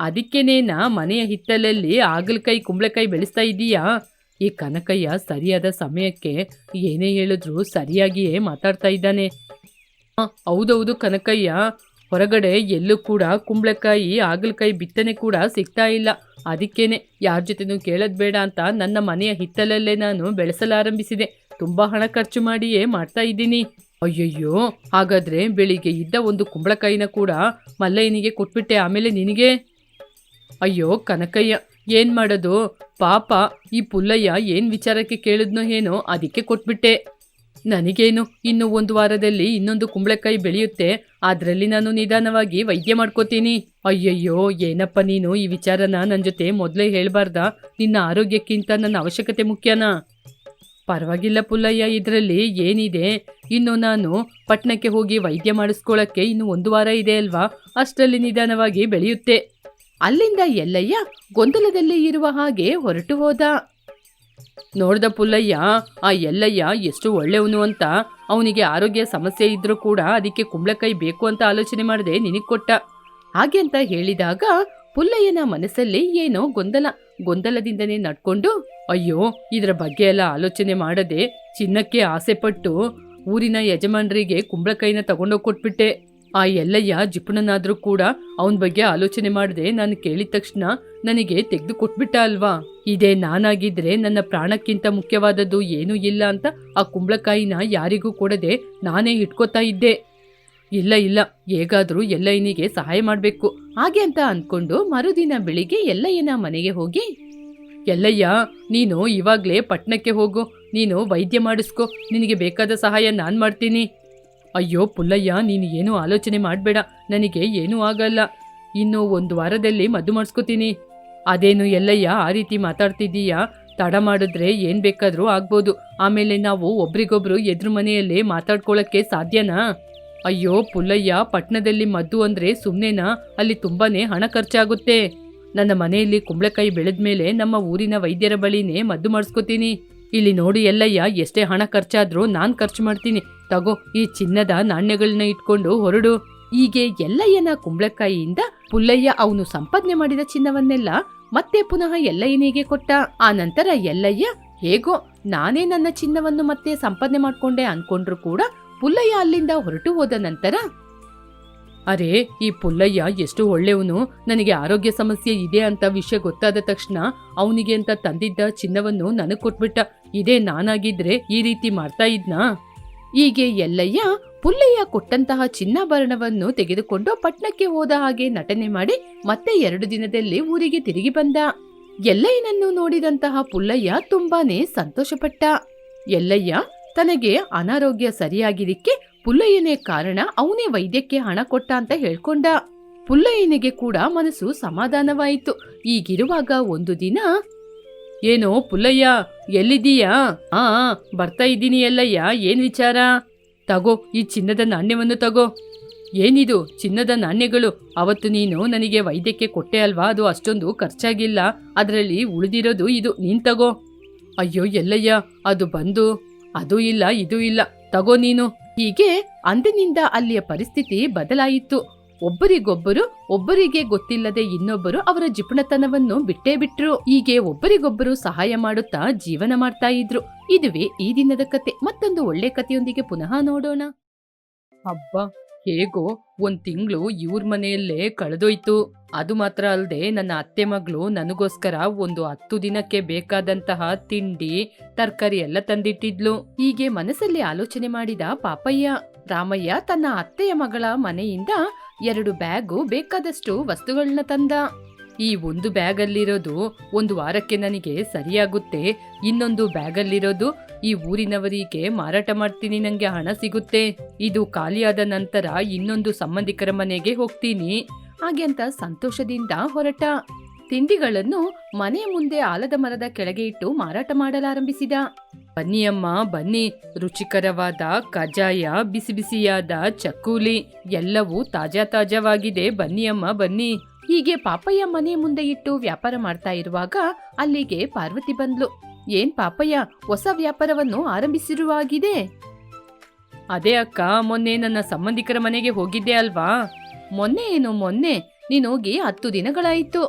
S1: ಅದಕ್ಕೇನೇನಾ ಮನೆಯ ಹಿತ್ತಲಲ್ಲಿ ಹಾಗಲಕಾಯಿ ಕುಂಬಳಕಾಯಿ ಬೆಳೆಸ್ತಾ ಇದ್ದೀಯಾ? ಈ ಕನಕಯ್ಯ ಸರಿಯಾದ ಸಮಯಕ್ಕೆ ಏನೇ ಹೇಳಿದ್ರು ಸರಿಯಾಗಿಯೇ ಮಾತಾಡ್ತಾ ಇದ್ದಾನೆ. ಹೌದೌದು ಕನಕಯ್ಯ, ಹೊರಗಡೆ ಎಲ್ಲೂ ಕೂಡ ಕುಂಬಳಕಾಯಿ ಹಾಗಲಕಾಯಿ ಬಿತ್ತನೆ ಕೂಡ ಸಿಗ್ತಾ ಇಲ್ಲ. ಅದಕ್ಕೇನೆ ಯಾರ ಜೊತೆನೂ ಕೇಳೋದು ಬೇಡ ಅಂತ ನನ್ನ ಮನೆಯ ಹಿತ್ತಲಲ್ಲೇ ನಾನು ಬೆಳೆಸಲಾರಂಭಿಸಿದೆ. ತುಂಬ ಹಣ ಖರ್ಚು ಮಾಡಿಯೇ ಮಾಡ್ತಾ ಇದ್ದೀನಿ. ಅಯ್ಯಯ್ಯೋ, ಹಾಗಾದ್ರೆ ಬೆಳಿಗ್ಗೆ ಇದ್ದ ಒಂದು ಕುಂಬಳಕಾಯಿನ ಕೂಡ ಮಲ್ಲಯ್ಯನಿಗೆ ಕೊಟ್ಬಿಟ್ಟೆ, ಆಮೇಲೆ ನಿನಗೆ? ಅಯ್ಯೋ ಕನಕಯ್ಯ, ಏನ್ ಮಾಡೋದು ಪಾಪ, ಈ ಪುಲ್ಲಯ್ಯ ಏನ್ ವಿಚಾರಕ್ಕೆ ಕೇಳಿದ್ನೋ ಏನೋ ಅದಕ್ಕೆ ಕೊಟ್ಬಿಟ್ಟೆ. ನನಗೇನು, ಇನ್ನು 1 ವಾರದಲ್ಲಿ ಇನ್ನೊಂದು ಕುಂಬಳಕಾಯಿ ಬೆಳೆಯುತ್ತೆ, ಅದರಲ್ಲಿ ನಾನು ನಿಧಾನವಾಗಿ ವೈದ್ಯ ಮಾಡ್ಕೋತೀನಿ. ಅಯ್ಯಯ್ಯೋ, ಏನಪ್ಪ ನೀನು ಈ ವಿಚಾರನ ನನ್ನ ಜೊತೆ ಮೊದಲೇ ಹೇಳ್ಬಾರ್ದಾ? ನಿನ್ನ ಆರೋಗ್ಯಕ್ಕಿಂತ ನನ್ನ ಅವಶ್ಯಕತೆ ಮುಖ್ಯನಾ? ಪರವಾಗಿಲ್ಲ ಪುಲ್ಲಯ್ಯ, ಇದರಲ್ಲಿ ಏನಿದೆ? ಇನ್ನು ನಾನು ಪಟ್ಟಣಕ್ಕೆ ಹೋಗಿ ವೈದ್ಯ ಮಾಡಿಸ್ಕೊಳ್ಳೋಕ್ಕೆ ಇನ್ನು 1 ವಾರ ಇದೆ ಅಲ್ವಾ, ಅಷ್ಟರಲ್ಲಿ ನಿಧಾನವಾಗಿ ಬೆಳೆಯುತ್ತೆ. ಅಲ್ಲಿಂದ ಎಲ್ಲಯ್ಯ ಗೊಂದಲದಲ್ಲಿ ಇರುವ ಹಾಗೆ ಹೊರಟು ಹೋದ. ನೋಡ್ದ ಪುಲ್ಲಯ್ಯ, ಆ ಎಲ್ಲಯ್ಯ ಎಷ್ಟು ಒಳ್ಳೆಯವನು ಅಂತ. ಅವನಿಗೆ ಆರೋಗ್ಯ ಸಮಸ್ಯೆ ಇದ್ರೂ ಕೂಡ ಅದಕ್ಕೆ ಕುಂಬಳಕಾಯಿ ಬೇಕು ಅಂತ ಆಲೋಚನೆ ಮಾಡದೆ ನಿನಗೆ ಕೊಟ್ಟ. ಹಾಗೆ ಅಂತ ಹೇಳಿದಾಗ ಪುಲ್ಲಯ್ಯನ ಮನಸ್ಸಲ್ಲಿ ಏನೋ ಗೊಂದಲದಿಂದನೇ ನಡ್ಕೊಂಡು, ಅಯ್ಯೋ ಇದರ ಬಗ್ಗೆ ಎಲ್ಲ ಆಲೋಚನೆ ಮಾಡದೆ ಚಿನ್ನಕ್ಕೆ ಆಸೆ ಪಟ್ಟು ಊರಿನ ಯಜಮಾನರಿಗೆ ಕುಂಬಳಕಾಯಿನ ತಗೊಂಡೋಗಿ ಕೊಟ್ಬಿಟ್ಟೆ. ಆ ಎಲ್ಲಯ್ಯ ಜಿಪುಣನಾದ್ರೂ ಕೂಡ ಅವನ ಬಗ್ಗೆ ಆಲೋಚನೆ ಮಾಡದೆ ನಾನು ಕೇಳಿದ ತಕ್ಷಣ ನನಗೆ ತೆಗೆದು ಕೊಟ್ಬಿಟ್ಟ ಅಲ್ವಾ. ಇದೇ ನಾನಾಗಿದ್ರೆ ನನ್ನ ಪ್ರಾಣಕ್ಕಿಂತ ಮುಖ್ಯವಾದದ್ದು ಏನೂ ಇಲ್ಲ ಅಂತ ಆ ಕುಂಬಳಕಾಯಿನ ಯಾರಿಗೂ ಕೊಡದೆ ನಾನೇ ಇಟ್ಕೋತಾ ಇದ್ದೆ. ಇಲ್ಲ, ಹೇಗಾದ್ರೂ ಎಲ್ಲಯ್ಯನಿಗೆ ಸಹಾಯ ಮಾಡಬೇಕು. ಹಾಗೆ ಅಂತ ಅಂದ್ಕೊಂಡು ಮರುದಿನ ಬೆಳಿಗ್ಗೆ ಎಲ್ಲಯ್ಯನ ಮನೆಗೆ ಹೋಗಿ, ಎಲ್ಲಯ್ಯ ನೀನು ಇವಾಗಲೇ ಪಟ್ಟಣಕ್ಕೆ ಹೋಗು, ನೀನು ವೈದ್ಯ ಮಾಡಿಸ್ಕೊ, ನಿನಗೆ ಬೇಕಾದ ಸಹಾಯ ನಾನು ಮಾಡ್ತೀನಿ. ಅಯ್ಯೋ ಪುಲ್ಲಯ್ಯ, ನೀನು ಏನೂ ಆಲೋಚನೆ ಮಾಡಬೇಡ, ನನಗೆ ಏನೂ ಆಗಲ್ಲ, ಇನ್ನು 1 ವಾರದಲ್ಲಿ ಮದ್ದು ಮಾಡಿಸ್ಕೋತೀನಿ. ಅದೇನು ಎಲ್ಲಯ್ಯ ಆ ರೀತಿ ಮಾತಾಡ್ತಿದ್ದೀಯಾ? ತಡ ಮಾಡಿದ್ರೆ ಏನು ಬೇಕಾದರೂ ಆಗ್ಬೋದು, ಆಮೇಲೆ ನಾವು ಒಬ್ರಿಗೊಬ್ರು ಎದುರು ಮನೆಯಲ್ಲಿ ಮಾತಾಡ್ಕೊಳ್ಳೋಕ್ಕೆ ಸಾಧ್ಯನಾ? ಅಯ್ಯೋ ಪುಲ್ಲಯ್ಯ, ಪಟ್ಟಣದಲ್ಲಿ ಮದ್ದು ಅಂದರೆ ಸುಮ್ಮನೆನಾ? ಅಲ್ಲಿ ತುಂಬಾನೇ ಹಣ ಖರ್ಚಾಗುತ್ತೆ. ನನ್ನ ಮನೆಯಲ್ಲಿ ಕುಂಬಳಕಾಯಿ ಬೆಳೆದ ಮೇಲೆ ನಮ್ಮ ಊರಿನ ವೈದ್ಯರ ಬಳಿನೇ ಮದ್ದು ಮಾಡಿಸ್ಕೋತೀನಿ. ಇಲ್ಲಿ ನೋಡಿ ಎಲ್ಲಯ್ಯ, ಎಷ್ಟೇ ಹಣ ಖರ್ಚಾದ್ರೂ ನಾನು ಖರ್ಚು ಮಾಡ್ತೀನಿ, ತಗೋ ಈ ಚಿನ್ನದ ನಾಣ್ಯಗಳನ್ನ ಇಟ್ಕೊಂಡು ಹೊರಡು. ಹೀಗೆ ಎಲ್ಲಯ್ಯನ ಕುಂಬಳಕಾಯಿಯಿಂದ ಪುಲ್ಲಯ್ಯ ಅವನು ಸಂಪಾದನೆ ಮಾಡಿದ ಚಿನ್ನವನ್ನೆಲ್ಲ ಮತ್ತೆ ಪುನಃ ಎಲ್ಲಯ್ಯನಿಗೆ ಕೊಟ್ಟ. ಆ ನಂತರ ಎಲ್ಲಯ್ಯ, ಹೇಗೋ ನಾನೇ ನನ್ನ ಚಿನ್ನವನ್ನು ಮತ್ತೆ ಸಂಪಾದನೆ ಮಾಡ್ಕೊಂಡೆ ಅನ್ಕೊಂಡ್ರು ಕೂಡ ಪುಲ್ಲಯ್ಯ ಅಲ್ಲಿಂದ ಹೊರಟು ಹೋದ ನಂತರ, ಅರೆ ಈ ಪುಲ್ಲಯ್ಯ ಎಷ್ಟು ಒಳ್ಳೆಯವನು, ನನಗೆ ಆರೋಗ್ಯ ಸಮಸ್ಯೆ ಇದೆ ಅಂತ ವಿಷಯ ಗೊತ್ತಾದ ತಕ್ಷಣ ಅವನಿಗೆ ಅಂತ ತಂದಿದ್ದ ಚಿನ್ನವನ್ನು ನನಗೆ ಕೊಟ್ಬಿಟ್ಟ. ಇದೇ ನಾನಾಗಿದ್ರೆ ಈ ರೀತಿ ಮಾಡ್ತಾ ಇದ್ನಾ? ಹೀಗೆ ಎಲ್ಲಯ್ಯ ಪುಲ್ಲಯ್ಯ ಕೊಟ್ಟಂತಹ ಚಿನ್ನಾಭರಣವನ್ನು ತೆಗೆದುಕೊಂಡು ಪಟ್ಟಣಕ್ಕೆ ಹೋದ ಹಾಗೆ ನಟನೆ ಮಾಡಿ ಮತ್ತೆ 2 ದಿನದಲ್ಲಿ ಊರಿಗೆ ತಿರುಗಿ ಬಂದ. ಎಲ್ಲಯ್ಯನನ್ನು ನೋಡಿದಂತಹ ಪುಲ್ಲಯ್ಯ ತುಂಬಾನೇ ಸಂತೋಷಪಟ್ಟ. ಎಲ್ಲಯ್ಯ ತನಗೆ ಅನಾರೋಗ್ಯ ಸರಿಯಾಗಿದ್ದಕ್ಕೆ ಪುಲ್ಲಯ್ಯನೇ ಕಾರಣ, ಅವನೇ ವೈದ್ಯಕ್ಕೆ ಹಣ ಕೊಟ್ಟ ಅಂತ ಹೇಳ್ಕೊಂಡ. ಪುಲ್ಲಯ್ಯನಿಗೆ ಕೂಡ ಮನಸ್ಸು ಸಮಾಧಾನವಾಯಿತು. ಈಗಿರುವಾಗ ಒಂದು ದಿನ, ಏನೋ ಪುಲ್ಲಯ್ಯ ಎಲ್ಲಿದ್ದೀಯಾ? ಬರ್ತಾ ಇದ್ದೀನಿ ಎಲ್ಲಯ್ಯ, ಏನ್ ವಿಚಾರ? ತಗೋ ಈ ಚಿನ್ನದ ನಾಣ್ಯವನ್ನು ತಗೋ. ಏನಿದು ಚಿನ್ನದ ನಾಣ್ಯಗಳು? ಅವತ್ತು ನೀನು ನನಗೆ ವೈದ್ಯಕ್ಕೆ ಕೊಟ್ಟೆ ಅಲ್ವಾ, ಅದು ಅಷ್ಟೊಂದು ಖರ್ಚಾಗಿಲ್ಲ, ಅದರಲ್ಲಿ ಉಳಿದಿರೋದು ಇದು, ನೀನ್ ತಗೋ. ಅಯ್ಯೋ ಎಲ್ಲಯ್ಯ, ಅದು ಬಂದು ಅದು ಇಲ್ಲ ಇದು ಇಲ್ಲ, ತಗೋ ನೀನು. ಹೀಗೆ ಅಂದಿನಿಂದ ಅಲ್ಲಿಯ ಪರಿಸ್ಥಿತಿ ಬದಲಾಯಿತು. ಒಬ್ಬರಿಗೆ ಗೊತ್ತಿಲ್ಲದೆ ಇನ್ನೊಬ್ಬರು ಅವರ ಜಿಪುಣತನವನ್ನು ಬಿಟ್ಟೇ ಬಿಟ್ರು. ಹೀಗೆ ಒಬ್ಬರಿಗೊಬ್ಬರು ಸಹಾಯ ಮಾಡುತ್ತಾ ಜೀವನ ಮಾಡ್ತಾ ಇದ್ರು. ಇದುವೇ ಈ ದಿನದ ಕತೆ. ಮತ್ತೊಂದು ಒಳ್ಳೆ ಕಥೆಯೊಂದಿಗೆ ಪುನಃ ನೋಡೋಣ. ಹಬ್ಬ ಹೇಗೋ ಒಂದ್ ತಿಂಗಳು ಇವ್ರ ಮನೆಯಲ್ಲೇ ಕಳೆದೋಯ್ತು. ಅದು ಮಾತ್ರ ಅಲ್ಲದೆ ನನ್ನ ಅತ್ತೆ ಮಗಳು ನನಗೋಸ್ಕರ ಒಂದು 10 ದಿನಕ್ಕೆ ಬೇಕಾದಂತಹ ತಿಂಡಿ ತರಕಾರಿ ಎಲ್ಲ ತಂದಿಟ್ಟಿದ್ಲು. ಹೀಗೆ ಮನಸ್ಸಲ್ಲಿ ಆಲೋಚನೆ ಮಾಡಿದ ಪಾಪಯ್ಯ. ರಾಮಯ್ಯ ತನ್ನ ಅತ್ತೆಯ ಮಗಳ ಮನೆಯಿಂದ 2 ಬ್ಯಾಗು ಬೇಕಾದಷ್ಟು ವಸ್ತುಗಳನ್ನ ತಂದ. ಈ ಒಂದು ಬ್ಯಾಗಲ್ಲಿರೋದು 1 ವಾರಕ್ಕೆ ನನಗೆ ಸರಿಯಾಗುತ್ತೆ, ಇನ್ನೊಂದು ಬ್ಯಾಗಲ್ಲಿರೋದು ಈ ಊರಿನವರಿಗೆ ಮಾರಾಟ ಮಾಡ್ತೀನಿ, ನಂಗೆ ಹಣ ಸಿಗುತ್ತೆ. ಇದು ಖಾಲಿಯಾದ ನಂತರ ಇನ್ನೊಂದು ಸಂಬಂಧಿಕರ ಮನೆಗೆ ಹೋಗ್ತೀನಿ. ಹಾಗೆ ಅಂತ ಸಂತೋಷದಿಂದ ಹೊರಟ. ತಿಂಡಿಗಳನ್ನು ಮನೆಯ ಮುಂದೆ ಆಲದ ಮರದ ಕೆಳಗೆ ಇಟ್ಟು ಮಾರಾಟ ಮಾಡಲಾರಂಭಿಸಿದ. ಬನ್ನಿ ಅಮ್ಮ ಬನ್ನಿ, ರುಚಿಕರವಾದ ಕಜಾಯ, ಬಿಸಿ ಬಿಸಿಯಾದ ಚಕ್ಕುಲಿ ಎಲ್ಲವೂ ತಾಜಾವಾಗಿದೆ, ಬನ್ನಿ ಅಮ್ಮ ಬನ್ನಿ. ಹೀಗೆ ಪಾಪಯ್ಯ ಮನೆ ಮುಂದೆ ಇಟ್ಟು ವ್ಯಾಪಾರ ಮಾಡ್ತಾ ಇರುವಾಗ ಅಲ್ಲಿಗೆ ಪಾರ್ವತಿ ಬಂದ್ಲು. ಏನ್ ಪಾಪಯ್ಯ, ಹೊಸ ವ್ಯಾಪಾರವನ್ನು ಆರಂಭಿಸಿರುವಾಗಿದೆ? ಅದೇ ಅಕ್ಕ, ಮೊನ್ನೆ ನನ್ನ ಸಂಬಂಧಿಕರ ಮನೆಗೆ ಹೋಗಿದ್ದೆ ಅಲ್ವಾ? ಮೊನ್ನೆ ನೀನು ಹೋಗಿ 10 ದಿನಗಳಾಯಿತು.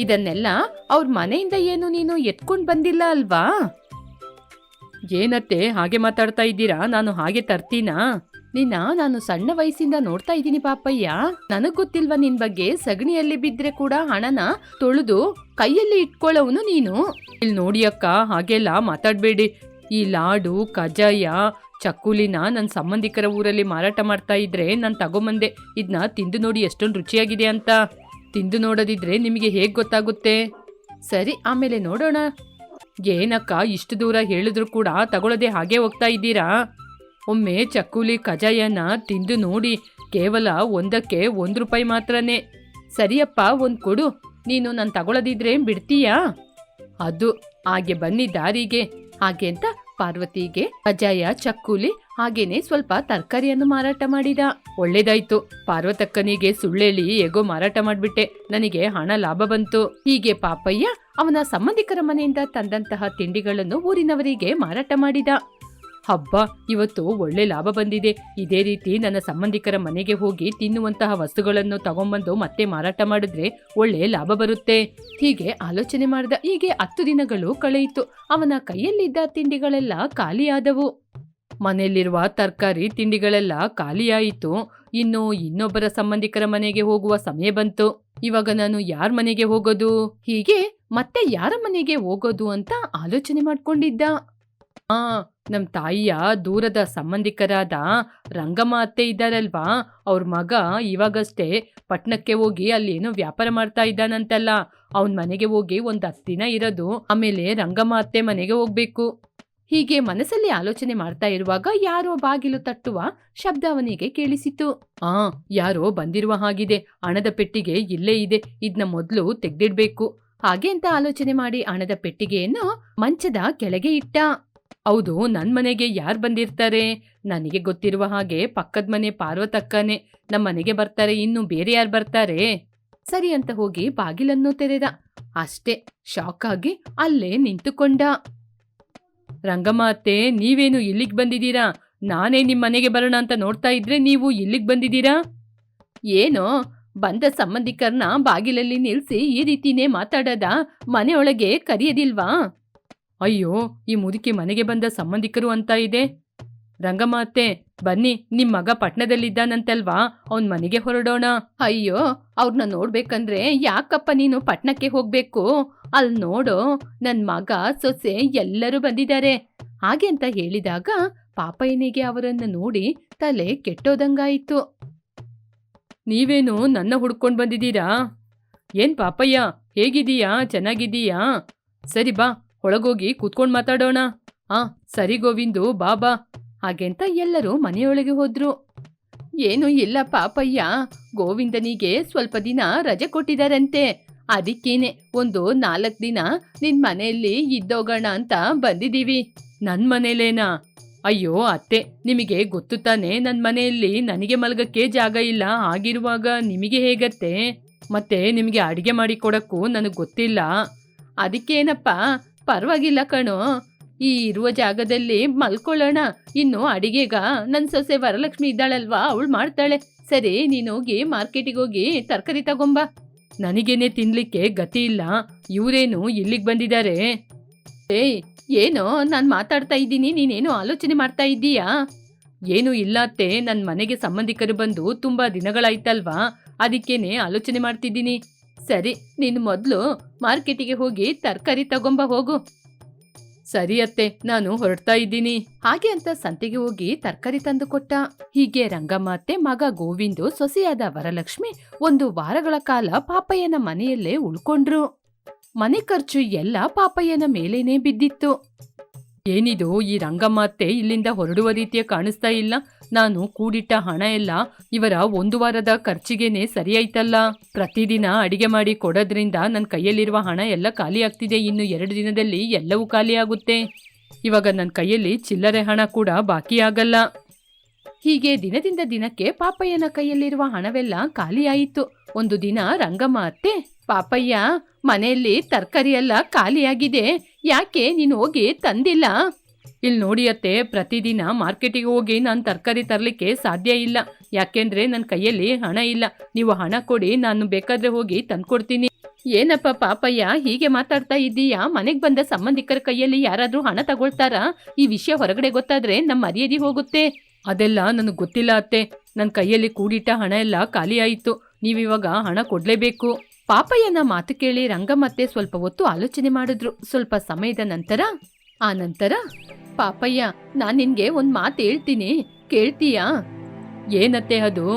S1: ಇದನ್ನೆಲ್ಲ ಅವ್ರ ಮನೆಯಿಂದ ಏನು ನೀನು ಎತ್ಕೊಂಡ್ ಬಂದಿಲ್ಲ ಅಲ್ವಾ? ಏನತ್ತೆ ಹಾಗೆ ಮಾತಾಡ್ತಾ ಇದ್ದೀರಾ? ನಾನು ಹಾಗೆ ತರ್ತೀನಾ? ನಾನು ಸಣ್ಣ ವಯಸ್ಸಿಂದ ನೋಡ್ತಾ ಇದ್ದೀನಿ ಪಾಪಯ್ಯ. ನನಗ್ ಗೊತ್ತಿಲ್ವಾ ನಿನ್ ಬಗ್ಗೆ? ಸಗಣಿಯಲ್ಲಿ ಬಿದ್ರೆ ಕೂಡ ಹಣನ ತೊಳೆದು ಕೈಯಲ್ಲಿ ಇಟ್ಕೊಳ್ಳೋನು ನೀನು. ಇಲ್ಲಿ ನೋಡಿ ಅಕ್ಕ, ಹಾಗೆಲ್ಲ ಮಾತಾಡ್ಬೇಡಿ. ಈ ಲಾಡು ಕಜಾಯ ಚಕ್ಕುಲಿನ ನನ್ನ ಸಂಬಂಧಿಕರ ಊರಲ್ಲಿ ಮಾರಾಟ ಮಾಡ್ತಾ ಇದ್ರೆ ನಾನು ತಗೊಂಬಂದೆ. ಇದನ್ನ ತಿಂದು ನೋಡಿ ಎಷ್ಟೊಂದು ರುಚಿಯಾಗಿದೆ ಅಂತ. ತಿಂದು ನೋಡೋದಿದ್ರೆ ನಿಮಗೆ ಹೇಗ್ ಗೊತ್ತಾಗುತ್ತೆ? ಸರಿ, ಆಮೇಲೆ ನೋಡೋಣ. ಏನಕ್ಕ ಇಷ್ಟು ದೂರ ಹೇಳಿದ್ರು ಕೂಡ ತಗೊಳ್ಳೋದೆ ಹಾಗೆ ಹೋಗ್ತಾ ಇದ್ದೀರಾ? ಒಮ್ಮೆ ಚಕ್ಕುಲಿ ಕಜಾಯನ ತಿಂದು ನೋಡಿ, ಕೇವಲ ಒಂದಕ್ಕೆ 1 ರೂಪಾಯಿ ಮಾತ್ರನೇ. ಸರಿಯಪ್ಪ, 1 ಕೊಡು. ನೀನು ನಾನು ತಗೊಳ್ಳೋದಿದ್ರೆ ಬಿಡ್ತೀಯಾ? ಅದು ಹಾಗೆ ಬನ್ನಿ ದಾರಿಗೆ. ಹಾಗೆ ಅಂತ ಪಾರ್ವತಿಗೆ ಕಜಾಯ, ಚಕ್ಕುಲಿ ಹಾಗೇನೆ ಸ್ವಲ್ಪ ತರಕಾರಿಯನ್ನು ಮಾರಾಟ ಮಾಡಿದ. ಒಳ್ಳೇದಾಯ್ತು, ಪಾರ್ವತಕ್ಕನಿಗೆ ಸುಳ್ಳೇಳಿ ಹೇಗೋ ಮಾರಾಟ ಮಾಡ್ಬಿಟ್ಟೆ, ನನಗೆ ಹಣ ಲಾಭ ಬಂತು. ಹೀಗೆ ಪಾಪಯ್ಯ ಅವನ ಸಂಬಂಧಿಕರ ಮನೆಯಿಂದ ತಂದಂತಹ ತಿಂಡಿಗಳನ್ನು ಊರಿನವರಿಗೆ ಮಾರಾಟ ಮಾಡಿದ. ಹಬ್ಬ, ಇವತ್ತು ಒಳ್ಳೆ ಲಾಭ ಬಂದಿದೆ. ಇದೇ ರೀತಿ ನನ್ನ ಸಂಬಂಧಿಕರ ಮನೆಗೆ ಹೋಗಿ ತಿನ್ನುವಂತಹ ವಸ್ತುಗಳನ್ನು ತಗೊಂಬಂದು ಮತ್ತೆ ಮಾರಾಟ ಮಾಡಿದ್ರೆ ಒಳ್ಳೆ ಲಾಭ ಬರುತ್ತೆ. ಹೀಗೆ ಆಲೋಚನೆ ಮಾಡಿದ. ಹೀಗೆ 10 ದಿನಗಳು ಕಳೆಯಿತು. ಅವನ ಕೈಯಲ್ಲಿದ್ದ ತಿಂಡಿಗಳೆಲ್ಲ ಖಾಲಿಯಾದವು. ಮನೆಯಲ್ಲಿರುವ ತರಕಾರಿ ತಿಂಡಿಗಳೆಲ್ಲ ಖಾಲಿಯಾಯಿತು. ಇನ್ನು ಇನ್ನೊಬ್ಬರ ಸಂಬಂಧಿಕರ ಮನೆಗೆ ಹೋಗುವ ಸಮಯ ಬಂತು. ಇವಾಗ ನಾನು ಯಾರ ಮನೆಗೆ ಹೋಗೋದು? ಹೀಗೆ ಮತ್ತೆ ಯಾರ ಮನೆಗೆ ಹೋಗೋದು ಅಂತ ಆಲೋಚನೆ ಮಾಡ್ಕೊಂಡಿದ್ದ. ನಮ್ ತಾಯಿಯ ದೂರದ ಸಂಬಂಧಿಕರಾದ ರಂಗಮ್ಮ ಅತ್ತೆ ಇದ್ದಾರಲ್ವಾ, ಅವ್ರ ಮಗ ಇವಾಗಷ್ಟೇ ಪಟ್ನಕ್ಕೆ ಹೋಗಿ ಅಲ್ಲಿ ಏನೋ ವ್ಯಾಪಾರ ಮಾಡ್ತಾ ಇದ್ದಾನಂತಲ್ಲ. ಅವನ್ ಮನೆಗೆ ಹೋಗಿ ಒಂದು 10 ದಿನ ಇರೋದು, ಆಮೇಲೆ ರಂಗಮ್ಮ ಅತ್ತೆ ಮನೆಗೆ ಹೋಗ್ಬೇಕು. ಹೀಗೆ ಮನಸ್ಸಲ್ಲಿ ಆಲೋಚನೆ ಮಾಡ್ತಾ ಇರುವಾಗ ಯಾರೋ ಬಾಗಿಲು ತಟ್ಟುವ ಶಬ್ದ ಅವನಿಗೆ ಕೇಳಿಸಿತು. ಯಾರೋ ಬಂದಿರುವ ಹಾಗಿದೆ. ಹಣದ ಪೆಟ್ಟಿಗೆ ಇಲ್ಲೇ ಇದೆ, ಇದನ್ನ ಮೊದಲು ತೆಗ್ದಿಡ್ಬೇಕು. ಹಾಗೆ ಅಂತ ಆಲೋಚನೆ ಮಾಡಿ ಹಣದ ಪೆಟ್ಟಿಗೆಯನ್ನು ಮಂಚದ ಕೆಳಗೆ ಇಟ್ಟ. ಹೌದು, ನನ್ ಮನೆಗೆ ಯಾರು ಬಂದಿರ್ತಾರೆ? ನನಗೆ ಗೊತ್ತಿರುವ ಹಾಗೆ ಪಕ್ಕದ ಮನೆ ಪಾರ್ವತಕ್ಕನೆ ನಮ್ಮ ಮನೆಗೆ ಬರ್ತಾರೆ, ಇನ್ನು ಬೇರೆ ಯಾರು ಬರ್ತಾರೆ? ಸರಿ ಅಂತ ಹೋಗಿ ಬಾಗಿಲನ್ನು ತೆರೆದ. ಅಷ್ಟೇ, ಶಾಕ್ ಆಗಿ ಅಲ್ಲೇ ನಿಂತುಕೊಂಡ. ರಂಗಮ್ಮ ಅತ್ತೆ, ನೀವೇನು ಇಲ್ಲಿಗೆ ಬಂದಿದ್ದೀರಾ? ನಾನೇ ನಿಮ್ ಮನೆಗೆ ಬರೋಣ ಅಂತ ನೋಡ್ತಾ ಇದ್ರೆ ನೀವು ಇಲ್ಲಿಗೆ ಬಂದಿದ್ದೀರಾ? ಏನೋ ಬಂದ ಸಂಬಂಧಿಕರನ್ನ ಬಾಗಿಲಲ್ಲಿ ನಿಲ್ಸಿ ಈ ರೀತಿನೇ ಮಾತಾಡದ? ಮನೆಯೊಳಗೆ ಕರೆಯದಿಲ್ವಾ? ಅಯ್ಯೋ, ಈ ಮುದುಕಿ ಮನೆಗೆ ಬಂದ ಸಂಬಂಧಿಕರು ಅಂತ ಇದೆ. ರಂಗಮ್ಮ ಅತ್ತೆ, ಬನ್ನಿ, ನಿಮ್ ಮಗ ಪಟ್ನದಲ್ಲಿದ್ದಾನಂತಲ್ವಾ, ಅವನ್ ಮನೆಗೆ ಹೊರಡೋಣ. ಅಯ್ಯೋ, ಅವ್ರನ್ನ ನೋಡ್ಬೇಕಂದ್ರೆ ಯಾಕಪ್ಪ ನೀನು ಪಟ್ನಕ್ಕೆ ಹೋಗ್ಬೇಕು? ಅಲ್ಲಿ ನೋಡೋ, ನನ್ ಮಗ ಸೊಸೆ ಎಲ್ಲರೂ ಬಂದಿದ್ದಾರೆ. ಹಾಗೆ ಅಂತ ಹೇಳಿದಾಗ ಪಾಪಯ್ಯನಿಗೆ ಅವರನ್ನು ನೋಡಿ ತಲೆ ಕೆಟ್ಟೋದಂಗಾಯಿತು. ನೀವೇನು ನನ್ನ ಹುಡ್ಕೊಂಡ್ ಬಂದಿದ್ದೀರಾ? ಏನ್ ಪಾಪಯ್ಯ, ಹೇಗಿದೀಯಾ? ಚೆನ್ನಾಗಿದೀಯಾ? ಸರಿ ಬಾ, ಒಳಗೋಗಿ ಕೂತ್ಕೊಂಡ್ ಮಾತಾಡೋಣ. ಸರಿ ಗೋವಿಂದು, ಬಾ. ಹಾಗೆಂತ ಎಲ್ಲರೂ ಮನೆಯೊಳಗೆ ಹೋದ್ರು. ಏನು ಇಲ್ಲ ಪಾಪಯ್ಯ, ಗೋವಿಂದನಿಗೆ ಸ್ವಲ್ಪ ದಿನ ರಜೆ ಕೊಟ್ಟಿದಾರಂತೆ. ಅದಕ್ಕೇನೆ ಒಂದು 4 ದಿನ ನಿನ್ ಮನೆಯಲ್ಲಿ ಇದ್ದೋಗೋಣ ಅಂತ ಬಂದಿದೀವಿ. ನನ್ ಮನೇಲೇನಾ? ಅಯ್ಯೋ ಅತ್ತೆ, ನಿಮಗೆ ಗೊತ್ತು ತಾನೆ, ನನ್ನ ಮನೆಯಲ್ಲಿ ನನಗೆ ಮಲಗಕ್ಕೆ ಜಾಗ ಇಲ್ಲ. ಆಗಿರುವಾಗ ನಿಮಗೆ ಹೇಗತ್ತೆ? ಮತ್ತೆ ನಿಮಗೆ ಅಡಿಗೆ ಮಾಡಿ ಕೊಡಕ್ಕೂ ನನಗೆ ಗೊತ್ತಿಲ್ಲ. ಅದಕ್ಕೇನಪ್ಪ, ಪರವಾಗಿಲ್ಲ ಕಣೋ, ಈ ಇರುವ ಜಾಗದಲ್ಲಿ ಮಲ್ಕೊಳ್ಳೋಣ. ಇನ್ನು ಅಡಿಗೆಗ ನನ್ನ ಸೊಸೆ ವರಲಕ್ಷ್ಮಿ ಇದ್ದಾಳಲ್ವಾ, ಅವಳು ಮಾಡ್ತಾಳೆ. ಸರಿ, ನೀನು ಹೋಗಿ ಮಾರ್ಕೆಟಿಗೆ ಹೋಗಿ ತರಕಾರಿ ತಗೊಂಬ. ನನಗೇನೆ ತಿನ್ಲಿಕ್ಕೆ ಗತಿ ಇಲ್ಲ, ಇವರೇನು ಇಲ್ಲಿಗೆ ಬಂದಿದ್ದಾರೆ? ಏಯ್, ಏನೋ ನಾನು ಮಾತಾಡ್ತಾ ಇದ್ದೀನಿ, ನೀನೇನು ಆಲೋಚನೆ ಮಾಡ್ತಾ ಇದ್ದೀಯಾ? ಏನೂ ಇಲ್ಲ ಅತ್ತೆ, ನನ್ನ ಮನೆಗೆ ಸಂಬಂಧಿಕರು ಬಂದು ತುಂಬಾ ದಿನಗಳಾಯ್ತಲ್ವಾ, ಅದಕ್ಕೇನೆ ಆಲೋಚನೆ ಮಾಡ್ತಿದ್ದೀನಿ. ಸರಿ, ನೀನು ಮೊದಲು ಮಾರ್ಕೆಟಿಗೆ ಹೋಗಿ ತರಕಾರಿ ತಗೊಂಬ ಹೋಗು. ಸರಿ ಅತ್ತೆ, ನಾನು ಹೊರಡ್ತಾ ಇದ್ದೀನಿ. ಹಾಗೆ ಅಂತ ಸಂತೆಗೆ ಹೋಗಿ ತರಕಾರಿ ತಂದು ಕೊಟ್ಟ. ಹೀಗೆ ರಂಗಮ್ಮ ಅತ್ತೆ, ಮಗ ಗೋವಿಂದು, ಸೊಸೆಯಾದ ವರಲಕ್ಷ್ಮಿ 1 ವಾರಗಳ ಕಾಲ ಪಾಪಯ್ಯನ ಮನೆಯಲ್ಲೇ ಉಳ್ಕೊಂಡ್ರು. ಮನೆ ಖರ್ಚು ಎಲ್ಲ ಪಾಪಯ್ಯನ ಮೇಲೇನೆ ಬಿದ್ದಿತ್ತು. ಏನಿದು, ಈ ರಂಗಮ್ಮ ಅತ್ತೆ ಇಲ್ಲಿಂದ ಹೊರಡುವ ರೀತಿಯ ಕಾಣಿಸ್ತಾ ಇಲ್ಲ. ನಾನು ಕೂಡಿಟ್ಟ ಹಣ ಎಲ್ಲ ಇವರ 1 ವಾರದ ಖರ್ಚಿಗೆನೆ ಸರಿಯಾಯ್ತಲ್ಲ. ಪ್ರತಿದಿನ ಅಡಿಗೆ ಮಾಡಿ ಕೊಡೋದ್ರಿಂದ ನನ್ನ ಕೈಯಲ್ಲಿರುವ ಹಣ ಎಲ್ಲ ಖಾಲಿ ಆಗ್ತಿದೆ. ಇನ್ನು 2 ದಿನದಲ್ಲಿ ಎಲ್ಲವೂ ಖಾಲಿ ಆಗುತ್ತೆ. ಇವಾಗ ನನ್ನ ಕೈಯಲ್ಲಿ ಚಿಲ್ಲರೆ ಹಣ ಕೂಡ ಬಾಕಿ ಆಗಲ್ಲ. ಹೀಗೆ ದಿನದಿಂದ ದಿನಕ್ಕೆ ಪಾಪಯ್ಯನ ಕೈಯಲ್ಲಿರುವ ಹಣವೆಲ್ಲ ಖಾಲಿಯಾಯಿತು. ಒಂದು ದಿನ ರಂಗಮ್ಮ ಅತ್ತೆ, ಪಾಪಯ್ಯ, ಮನೆಯಲ್ಲಿ ತರಕಾರಿ ಎಲ್ಲ ಖಾಲಿಯಾಗಿದೆ, ಯಾಕೆ ನೀನು ಹೋಗಿ ತಂದಿಲ್ಲ? ಇಲ್ಲಿ ನೋಡಿ ಅತ್ತೆ, ಪ್ರತಿದಿನ ಮಾರ್ಕೆಟಿಗೆ ಹೋಗಿ ನಾನು ತರಕಾರಿ ತರಲಿಕ್ಕೆ ಸಾಧ್ಯ ಇಲ್ಲ. ಯಾಕೆಂದ್ರೆ ನನ್ನ ಕೈಯಲ್ಲಿ ಹಣ ಇಲ್ಲ. ನೀವು ಹಣ ಕೊಡಿ, ನಾನು ಬೇಕಾದ್ರೆ ಹೋಗಿ ತಂದ್ಕೊಡ್ತೀನಿ. ಏನಪ್ಪ ಪಾಪಯ್ಯ, ಹೀಗೆ ಮಾತಾಡ್ತಾ ಇದ್ದೀಯಾ? ಮನೆಗೆ ಬಂದ ಸಂಬಂಧಿಕರ ಕೈಯಲ್ಲಿ ಯಾರಾದ್ರೂ ಹಣ ತಗೊಳ್ತಾರಾ? ಈ ವಿಷಯ ಹೊರಗಡೆ ಗೊತ್ತಾದ್ರೆ ನಮ್ಮ ಮರ್ಯಾದೆ ಹೋಗುತ್ತೆ. ಅದೆಲ್ಲ ನನಗೆ ಗೊತ್ತಿಲ್ಲ ಅತ್ತೆ, ನನ್ನ ಕೈಯಲ್ಲಿ ಕೂಡಿಟ್ಟ ಹಣ ಎಲ್ಲ ಖಾಲಿ ಆಯಿತು. ನೀವಿವಾಗ ಹಣ ಕೊಡ್ಲೇಬೇಕು. ಪಾಪಯ್ಯನ ಮಾತು ಕೇಳಿ ರಂಗಮ್ಮತ್ತೆ ಸ್ವಲ್ಪ ಹೊತ್ತು ಆಲೋಚನೆ ಮಾಡಿದ್ರು. ಸ್ವಲ್ಪ ಸಮಯದ ನಂತರ ಪಾಪಯ್ಯ, ನಾನು ನಿನ್ಗೆ ಒಂದು ಮಾತು ಹೇಳ್ತೀನಿ, ಕೇಳ್ತೀಯಾ? ಏನತ್ತೆ ಅದು?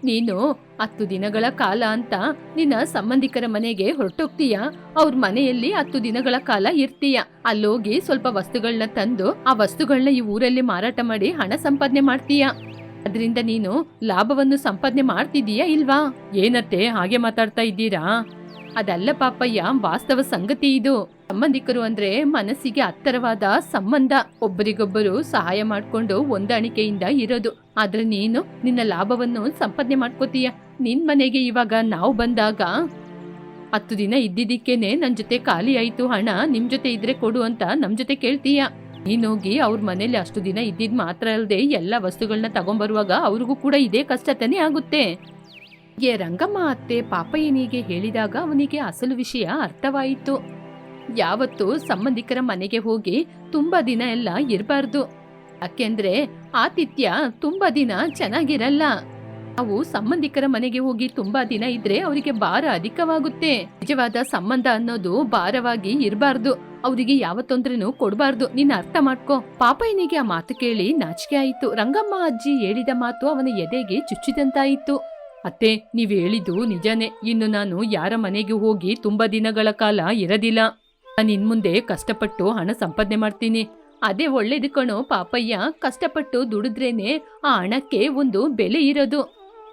S1: ನೀನು 10 ದಿನಗಳ ಕಾಲ ಅಂತ ನಿನ್ನ ಸಂಬಂಧಿಕರ ಮನೆಗೆ ಹೊರಟೋಗ್ತೀಯ. ಅವ್ರ ಮನೆಯಲ್ಲಿ 10 ದಿನಗಳ ಕಾಲ ಇರ್ತೀಯ. ಅಲ್ಲೋಗಿ ಸ್ವಲ್ಪ ವಸ್ತುಗಳನ್ನ ತಂದು ಆ ವಸ್ತುಗಳನ್ನ ಈ ಊರಲ್ಲಿ ಮಾರಾಟ ಮಾಡಿ ಹಣ ಸಂಪಾದನೆ ಮಾಡ್ತೀಯ. ಅದರಿಂದ ನೀನು ಲಾಭವನ್ನು ಸಂಪಾದನೆ ಮಾಡ್ತಿದೀಯಾ ಇಲ್ವಾ? ಏನತ್ತೆ ಹಾಗೆ ಮಾತಾಡ್ತಾ ಇದ್ದೀರಾ? ಅದಲ್ಲ ಪಾಪಯ್ಯ, ವಾಸ್ತವ ಸಂಗತಿ ಇದು. ಸಂಬಂಧಿಕರು ಅಂದ್ರೆ ಮನಸ್ಸಿಗೆ ಹತ್ತರವಾದ ಸಂಬಂಧ. ಒಬ್ಬರಿಗೊಬ್ಬರು ಸಹಾಯ ಮಾಡ್ಕೊಂಡು ಹೊಂದಾಣಿಕೆಯಿಂದ ಇರೋದು. ಆದ್ರೆ ನೀನು ನಿನ್ನ ಲಾಭವನ್ನು ಸಂಪಾದನೆ ಮಾಡ್ಕೋತೀಯ. ನಿನ್ ಮನೆಗೆ ಇವಾಗ ನಾವು ಬಂದಾಗ 10 ದಿನ ಇದ್ದಿದ್ದಕ್ಕೇನೆ ನನ್ ಜೊತೆ ಖಾಲಿ ಆಯ್ತು ಹಣ, ನಿಮ್ ಜೊತೆ ಇದ್ರೆ ಕೊಡು ಅಂತ ನಮ್ ಜೊತೆ ಕೇಳ್ತೀಯ. ನೀನೋಗಿ ಅವ್ರ ಮನೇಲಿ ಅಷ್ಟು ದಿನ ಇದ್ದಿದ್ ಮಾತ್ರ ಅಲ್ಲದೆ ಎಲ್ಲ ವಸ್ತುಗಳನ್ನ ತಗೊಂಡ್ಬರುವಾಗ ಅವ್ರಿಗೂ ಕೂಡ ಇದೇ ಕಷ್ಟ ತಾನೇ ಆಗುತ್ತೆ. ಹೀಗೆ ರಂಗಮ್ಮ ಅತ್ತೆ ಪಾಪಯ್ಯನಿಗೆ ಹೇಳಿದಾಗ ಅವನಿಗೆ ಅಸಲು ವಿಷಯ ಅರ್ಥವಾಯಿತು. ಯಾವತ್ತು ಸಂಬಂಧಿಕರ ಮನೆಗೆ ಹೋಗಿ ತುಂಬಾ ದಿನ ಎಲ್ಲ ಇರಬಾರ್ದು. ಯಾಕೆಂದ್ರೆ ಆತಿಥ್ಯ ತುಂಬಾ ದಿನ ಚೆನ್ನಾಗಿರಲ್ಲ. ನಾವು ಸಂಬಂಧಿಕರ ಮನೆಗೆ ಹೋಗಿ ತುಂಬಾ ದಿನ ಇದ್ರೆ ಅವರಿಗೆ ಭಾರ ಅಧಿಕವಾಗುತ್ತೆ. ನಿಜವಾದ ಸಂಬಂಧ ಅನ್ನೋದು ಭಾರವಾಗಿ ಇರಬಾರ್ದು. ಅವರಿಗೆ ಯಾವ ತೊಂದ್ರೆನೂ ಕೊಡಬಾರ್ದು. ನೀನ್ ಅರ್ಥ ಮಾಡ್ಕೋ. ಪಾಪಯ್ಯನಿಗೆ ಆ ಮಾತು ಕೇಳಿ ನಾಚಿಕೆ ಆಯಿತು. ರಂಗಮ್ಮ ಅಜ್ಜಿ ಹೇಳಿದ ಮಾತು ಅವನ ಎದೆಗೆ ಚುಚ್ಚಿದಂತಾಯಿತು. ಅತ್ತೆ, ನೀವ್ ಹೇಳಿದ್ದು ನಿಜಾನೇ. ಇನ್ನು ನಾನು ಯಾರ ಮನೆಗೆ ಹೋಗಿ ತುಂಬಾ ದಿನಗಳ ಕಾಲ ಇರೋದಿಲ್ಲ. ನಾನು ಇನ್ಮುಂದೆ ಕಷ್ಟಪಟ್ಟು ಹಣ ಸಂಪಾದನೆ ಮಾಡ್ತೀನಿ. ಅದೇ ಒಳ್ಳೇದು ಕಣೋ ಪಾಪಯ್ಯ. ಕಷ್ಟಪಟ್ಟು ದುಡಿದ್ರೇನೆ ಆ ಹಣಕ್ಕೆ ಒಂದು ಬೆಲೆ ಇರೋದು.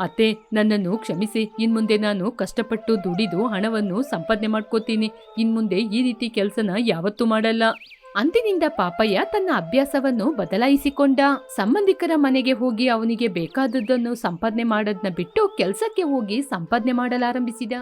S1: ಅತ್ತೆ, ನನ್ನನ್ನು ಕ್ಷಮಿಸಿ. ಇನ್ಮುಂದೆ ನಾನು ಕಷ್ಟಪಟ್ಟು ದುಡಿದು ಹಣವನ್ನು ಸಂಪಾದನೆ ಮಾಡ್ಕೋತೀನಿ. ಇನ್ಮುಂದೆ ಈ ರೀತಿ ಕೆಲಸನ ಯಾವತ್ತೂ ಮಾಡಲ್ಲ. ಅಂದಿನಿಂದ ಪಾಪಯ್ಯ ತನ್ನ ಅಭ್ಯಾಸವನ್ನು ಬದಲಾಯಿಸಿಕೊಂಡ. ಸಂಬಂಧಿಕರ ಮನೆಗೆ ಹೋಗಿ ಅವನಿಗೆ ಬೇಕಾದದ್ದನ್ನು ಸಂಪಾದನೆ ಮಾಡೋದನ್ನ ಬಿಟ್ಟು ಕೆಲಸಕ್ಕೆ ಹೋಗಿ ಸಂಪಾದನೆ ಮಾಡಲಾರಂಭಿಸಿದ.